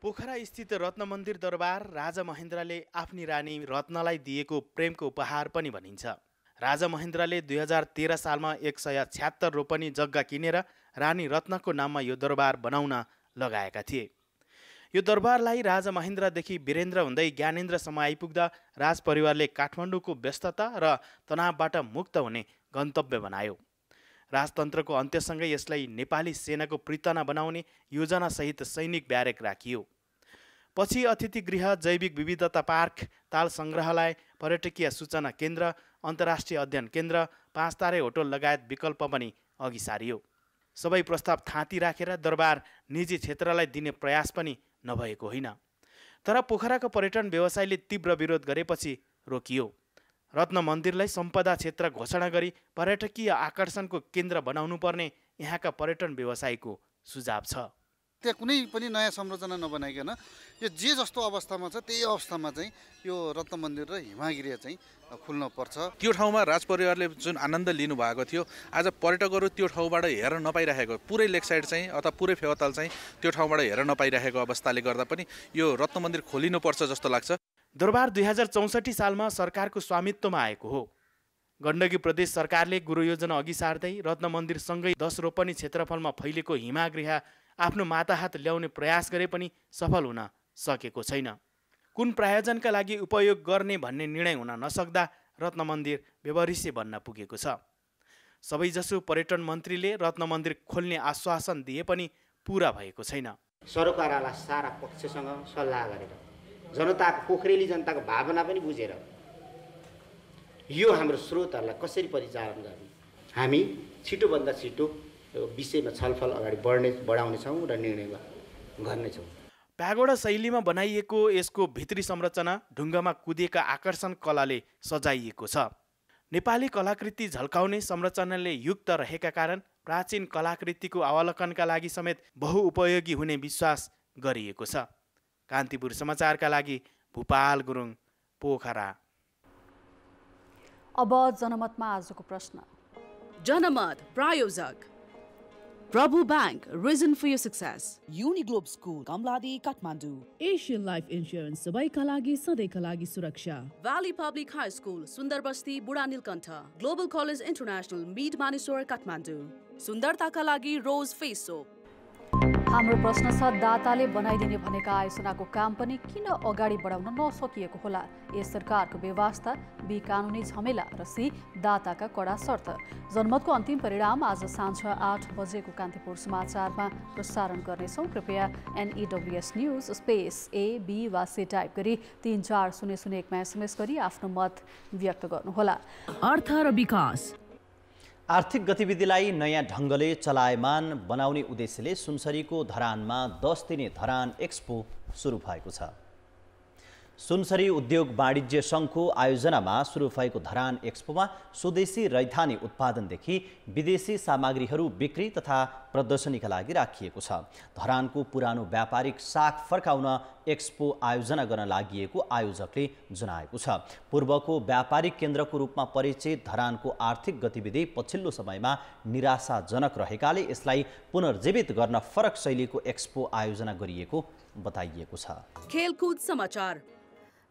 पोखरा स्थित रत्न मन्दिर दरबार राजा महेन्द्रले आफ्नी रानी रत्नलाई दिएको प्रेमको उपहार पनि भनिन्छ। राजा महेन्द्रले 2013 सालमा 176 रोपनी जग्गा किनेर रानी रत्नको नाममा यो दरबार बनाउन लगाएका थिए। यो दरबारलाई राजा महेन्द्रदेखि वीरेन्द्र हुँदै ज्ञानेन्द्रसम्म आइपुग्दा राजपरिवारले काठमाडौँको व्यस्तता र तनावबाट मुक्त हुने गन्तव्य बनायो। राजतन्त्रको अन्त्यसँगै यसलाई नेपाली सेनाको पृतना बनाउने योजनासहित सैनिक ब्यारेक राखियो। पछि अतिथि गृह, जैविक विविधता पार्क, ताल सङ्ग्रहालय, पर्यटकीय सूचना केन्द्र, अन्तर्राष्ट्रिय अध्ययन केन्द्र, 5 तारे होटल लगायत विकल्प पनि अघि सारियो। सबै प्रस्ताव थाँती राखेर दरबार निजी क्षेत्रलाई दिने प्रयास पनि नभएको होइन। तर पोखराको पर्यटन व्यवसायले तीव्र विरोध गरेपछि रोकियो। रत्न मन्दिरलाई सम्पदा क्षेत्र घोषणा गरी पर्यटकीय आकर्षणको केन्द्र बनाउनु पर्ने यहाँका पर्यटन व्यवसायीको सुझाव छ। त्यहाँ कुनै पनि नयाँ संरचना नबनाइकन यो जे जस्तो अवस्थामा छ त्यही अवस्थामा चाहिँ यो रत्न मन्दिर र हिमागृह चाहिँ खुल्न पर्छ। त्यो ठाउँमा राजपरिवारले जुन आनन्द लिनुभएको थियो, आज पर्यटकहरू त्यो ठाउँबाट हेर्न नपाइरहेको, पुरै लेक साइड चाहिँ अथवा पुरै फेवाताल चाहिँ त्यो ठाउँबाट हेर्न नपाइरहेको अवस्थाले गर्दा पनि यो रत्न मन्दिर खोलिनुपर्छ जस्तो लाग्छ। दरबार 2064 सालमा सरकारको स्वामित्वमा आएको हो। गण्डकी प्रदेश सरकारले गुरु योजना अघि सार्दै रत्न मन्दिरसँगै 10 रोपनी क्षेत्रफलमा फैलिएको हिमागृह आफ्नो माताहात ल्याउने प्रयास गरे पनि सफल हुन सकेको छैन। कुन प्रायोजनका लागि उपयोग गर्ने भन्ने निर्णय हुन नसक्दा रत्न मन्दिर बेभरिसे बन्न पुगेको छ। सबैजसो पर्यटन मन्त्रीले रत्न मन्दिर खोल्ने आश्वासन दिए पनि पुरा भएको छैन। सरकारवाला सारा पक्षसँग सल्लाह गरेर जनताको, पोखरेली जनताको भावना पनि बुझेर यो हाम्रो स्रोतहरूलाई कसरी परिचालन गर्ने, हामी छिटोभन्दा छिटो विषयमा छलफल अगाडि बढाउनेछौँ र निर्णय गर्नेछौँ। प्यागोडा शैलीमा बनाइएको यसको भित्री संरचना ढुङ्गामा कुदेका आकर्षण कलाले सजाइएको छ। नेपाली कलाकृति झल्काउने संरचनाले युक्त रहेका कारण प्राचीन कलाकृतिको अवलोकनका लागि समेत बहुउपयोगी हुने विश्वास गरिएको छ। कान्तिपुर समाचारका लागि भूपाल गुरुङ, पोखरा। अब जनमतमा आजको प्रश्न। जनमत प्रायोजक प्रभु bank, reason for your success. Uniglobe School, Kamladi, Kathmandu. Asian Life Insurance, सबैका लागि सधैँका लागि सुरक्षा. Valley Public High School, Sundarbasti, Buढा Neelkanth. Global College International, Mead Manesar, Kathmandu. सुन्दरताका लागि Rose Face Soap. हाम्रो प्रश्न छ, दाताले बनाइदिने भनेका आयोजनाको काम पनि किन अगाडि बढाउन नसकिएको होला? ए सरकारको बेवास्ता, बी कानुनी झमेला र सी दाताका कडा शर्त। जनमतको अन्तिम परिणाम आज साँझ 8 बजेको कान्तिपुर समाचारमा प्रसारण गर्नेछौँ। कृपया NEWS news space A, B वा C टाइप गरी 34001मा SMS गरी आफ्नो मत व्यक्त गर्नुहोला। अर्थ र विकास। आर्थिक गतिविधिलाई नयाँ ढङ्गले चलायमान बनाउने उद्देश्यले सुनसरीको धरानमा 10 दिने धरान एक्सपो सुरु भएको छ। सुनसरी उद्योग वाणिज्य सङ्घको आयोजनामा सुरु भएको धरान एक्सपोमा स्वदेशी रैथाने उत्पादनदेखि विदेशी सामग्रीहरू बिक्री तथा प्रदर्शनीका लागि राखिएको छ। धरानको पुरानो व्यापारिक साख फर्काउन एक्सपो आयोजना गर्न लागिएको आयोजकले जनाएको छ। पूर्वको व्यापारिक केन्द्रको रूपमा परिचित धरानको आर्थिक गतिविधि पछिल्लो समयमा निराशाजनक रहेकाले यसलाई पुनर्जीवित गर्न फरक शैलीको एक्सपो आयोजना गरिएको बताइएको छ। खेलकुद समाचार।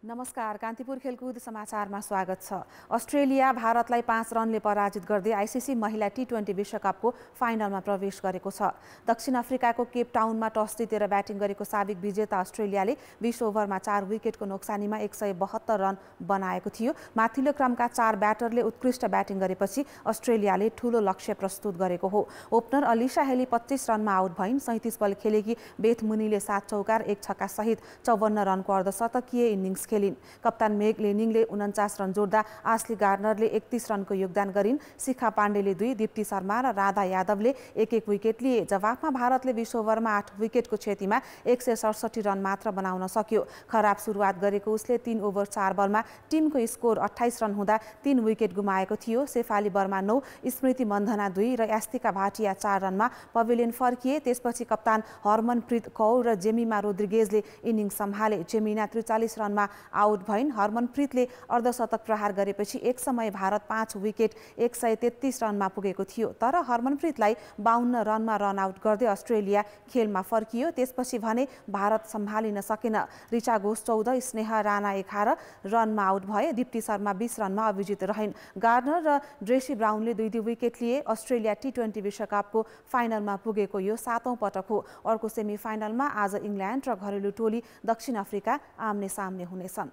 नमस्कार, कान्तिपुर खेलकुद समाचारमा स्वागत छ। अस्ट्रेलिया भारतलाई 5 रनले पराजित गर्दै आइसिसी महिला T20 विश्वकपको फाइनलमा प्रवेश गरेको छ। दक्षिण अफ्रिकाको केप टाउनमा टस जितेर ब्याटिङ गरेको साबिक विजेता अस्ट्रेलियाले 20 ओभरमा 4 विकेटको नोक्सानीमा 172 रन बनाएको थियो। माथिल्लो क्रमका 4 ब्याटरले उत्कृष्ट ब्याटिङ गरेपछि अस्ट्रेलियाले ठूलो लक्ष्य प्रस्तुत गरेको हो। ओपनर अलिसा हेली 25 रनमा आउट भइन्। 37 बल खेलेकी बेथ मुनीले 7 चौकार 1 छक्का सहित 54 रनको अर्धशतकीय इनिङ्स खेलिन्। कप्तान मेग लेनिङले 49 रन जोड्दा आश्ली गार्नरले 31 रनको योगदान गरिन्। शिखा पाण्डेले 2, दीप्ति शर्मा र राधा यादवले 1-1 विकेट लिए। जवाफमा भारतले 20 ओभरमा 8 विकेटको क्षतिमा 167 रन मात्र बनाउन सक्यो। खराब सुरुवात गरेको उसले 3 ओभर 4 बलमा टिमको स्कोर 28 रन हुँदा 3 विकेट गुमाएको थियो। शेफाली वर्मा 9, स्मृति मन्धना 2 र यास्तिका भाटिया 4 रनमा पवेलियन फर्किए। त्यसपछि कप्तान हरमनप्रीत कौर र जेमिमा रोड्रिगेजले इनिङ्स सम्हाले। जेमिना 43 रनमा आउट भइन्। हरमनप्रीतले अर्धशतक प्रहार गरेपछि एक समय भारत 5 विकेट 133 रनमा पुगेको थियो। तर हरमनप्रीतलाई 52 रनमा रन आउट गर्दै अस्ट्रेलिया खेलमा फर्कियो। त्यसपछि भने भारत सम्हालिन सकेन। ऋचा घोष 14, स्नेह राणा 11 रनमा आउट भए। दीप्ति शर्मा 20 रनमा अविजित रहिन्। गार्नर र ड्रेसी ब्राउनले 2 विकेट लिए। अस्ट्रेलिया टी20 विश्वकपको फाइनलमा पुगेको यो 7औं पटक हो। अर्को सेमिफाइनलमा आज इङ्ल्यान्ड र घरेलु टोली दक्षिण अफ्रिका आम्ने सामने हुनेछन्।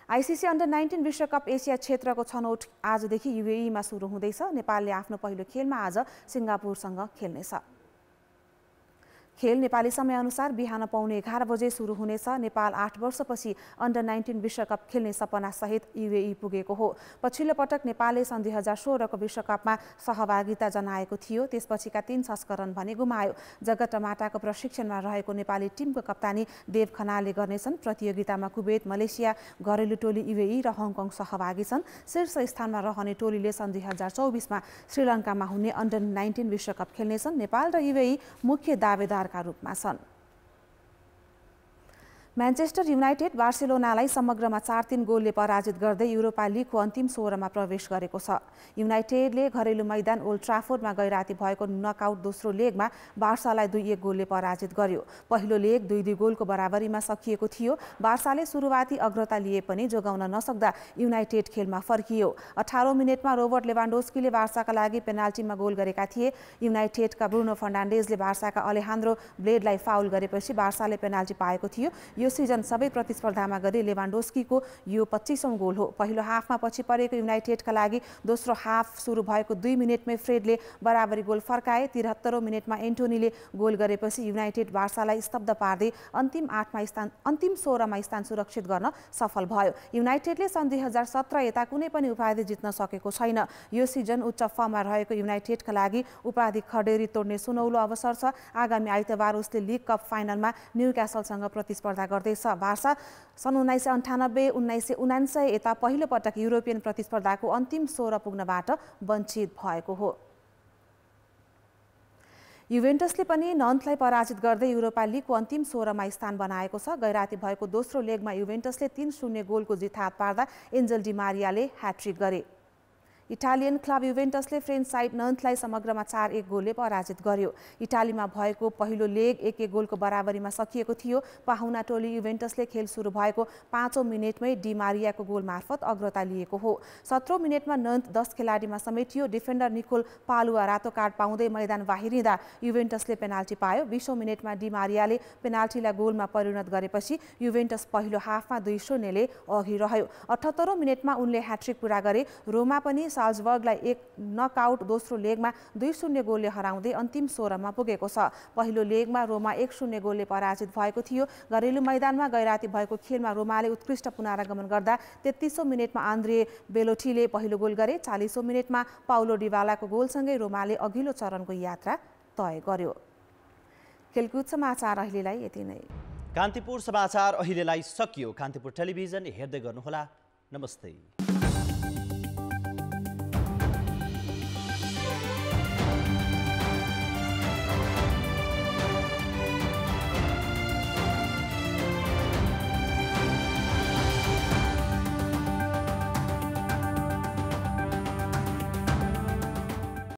आइसिसी अन्डर 19 विश्वकप एसिया क्षेत्रको छनौट आजदेखि युएईमा सुरु हुँदैछ। नेपालले आफ्नो पहिलो खेलमा आज सिङ्गापुरसँग खेल्नेछ। खेल नेपाली समयअनुसार बिहान पौने 11 बजे सुरु हुनेछ। नेपाल 8 वर्षपछि अन्डर 19 विश्वकप खेल्ने सपनासहित युएई पुगेको हो। पछिल्लो पटक नेपालले सन् 2016 को विश्वकपमा सहभागिता जनाएको थियो। त्यसपछिका 3 संस्करण भने गुमायो। जगत माटाको प्रशिक्षणमा रहेको नेपाली टिमको कप्तानी देव खनालले गर्नेछन्। प्रतियोगितामा कुवेत, मलेसिया, घरेलु टोली युएई र हङकङ सहभागी छन्। शीर्ष स्थानमा रहने टोलीले सन् 2024 मा श्रीलङ्कामा हुने अन्डर 19 विश्वकप खेल्नेछन्। नेपाल र युएई मुख्य दावेदार का रूपमा छन्। म्यान्चेस्टर युनाइटेड बार्सिलोनालाई समग्रमा 4-3 गोलले पराजित गर्दै युरोपा लिगको अन्तिम 16मा प्रवेश गरेको छ। युनाइटेडले घरेलु मैदान ओल्ड ट्राफोर्डमा गैराती भएको नकआउट दोस्रो लेगमा बार्सालाई 2-1 गोलले पराजित गर्यो। पहिलो लेग 2-2 गोलको बराबरीमा सकिएको थियो। बार्साले सुरुवाती अग्रता लिए पनि जोगाउन नसक्दा युनाइटेड खेलमा फर्कियो। 18औं मिनेटमा रोबर्ट लेभान्डोस्कीले बार्साका लागि पेनाल्टीमा गोल गरेका थिए। युनाइटेडका ब्रुनो फर्नान्डेजले बार्साका अलेहान्द्रो ब्लेडलाई फाउल गरेपछि बार्साले पेनाल्टी पाएको थियो। यो सिजन सबै प्रतिस्पर्धामा गरी लेभान्डोस्कीको यो 25औं गोल हो। पहिलो हाफमा पछि परेको युनाइटेडका लागि दोस्रो हाफ सुरु भएको 2 मिनेटमै फ्रेडले बराबरी गोल फर्काए। 73औं मिनेटमा एन्टोनीले गोल गरेपछि युनाइटेड बार्सालाई स्तब्ध पार्दै अन्तिम 16मा स्थान सुरक्षित गर्न सफल भयो। युनाइटेडले सन् 2017 यता कुनै पनि उपाधि जित्न सकेको छैन। यो सिजन उच्च फर्ममा रहेको युनाइटेडका लागि उपाधि खडेरी तोड्ने सुनौलो अवसर छ। आगामी आइतबार उसले लिग कप फाइनलमा न्युक्यासलसँग प्रतिस्पर्धा गर्दैछ। बार्सा सन् 1998, 1979 यता पहिलो पटक युरोपियन प्रतिस्पर्धाको अन्तिम 16 पुग्नबाट वञ्चित भएको हो। युभेन्टसले पनि नन्थलाई पराजित गर्दै युरोपा लिगको अन्तिम 16मा स्थान बनाएको छ। गैराती भएको दोस्रो लेगमा युभेन्टसले 3-0 गोलको जित हात पार्दा एन्जल डी मारियाले ह्याट्रिक गरे। इटालियन क्लब युभेन्टसले फ्रेन्च साइड नन्थलाई समग्रमा 4-1 गोलले पराजित गर्यो। इटालीमा भएको पहिलो लेग 1-1 गोलको बराबरीमा सकिएको थियो। पाहुना टोली युभेन्टसले खेल सुरु भएको 5औं मिनेटमै डी मारियाको गोल मार्फत अग्रता लिएको हो। 17औं मिनेटमा नन्थ 10 खेलाडीमा समेटियो। डिफेन्डर निकोल पालुवा रातो कार्ड पाउँदै मैदान बाहिरिँदा युभेन्टसले पेनाल्टी पायो। 20औं मिनेटमा डी मारियाले पेनाल्टीलाई गोलमा परिणत गरेपछि युभेन्टस पहिलो हाफमा 2-0 ले अघि रह्यो। 78औं मिनेटमा उनले ह्याट्रिक पूरा गरे। रोमा पनि साल्जबर्गलाई 1 नकआउट दोस्रो लेगमा 2-0 गोलले हराउँदै अन्तिम 16मा पुगेको छ। पहिलो लेगमा रोमा 1-0 गोलले पराजित भएको थियो। घरेलु मैदानमा गैराती भएको खेलमा रोमाले उत्कृष्ट पुनरागमन गर्दा 33औं मिनेटमा आन्द्रे बेलोटीले पहिलो गोल गरे। 40औं मिनेटमा पाउलो डिबालाको गोलसँगै रोमाले अघिल्लो चरणको यात्रा तय गर्यो। खेलकुद समाचार अहिलेलाई यति नै। कान्तिपुर समाचार अहिलेलाई सकियो। कान्तिपुर टेलिभिजन हेर्दै गर्नुहोला। नमस्ते।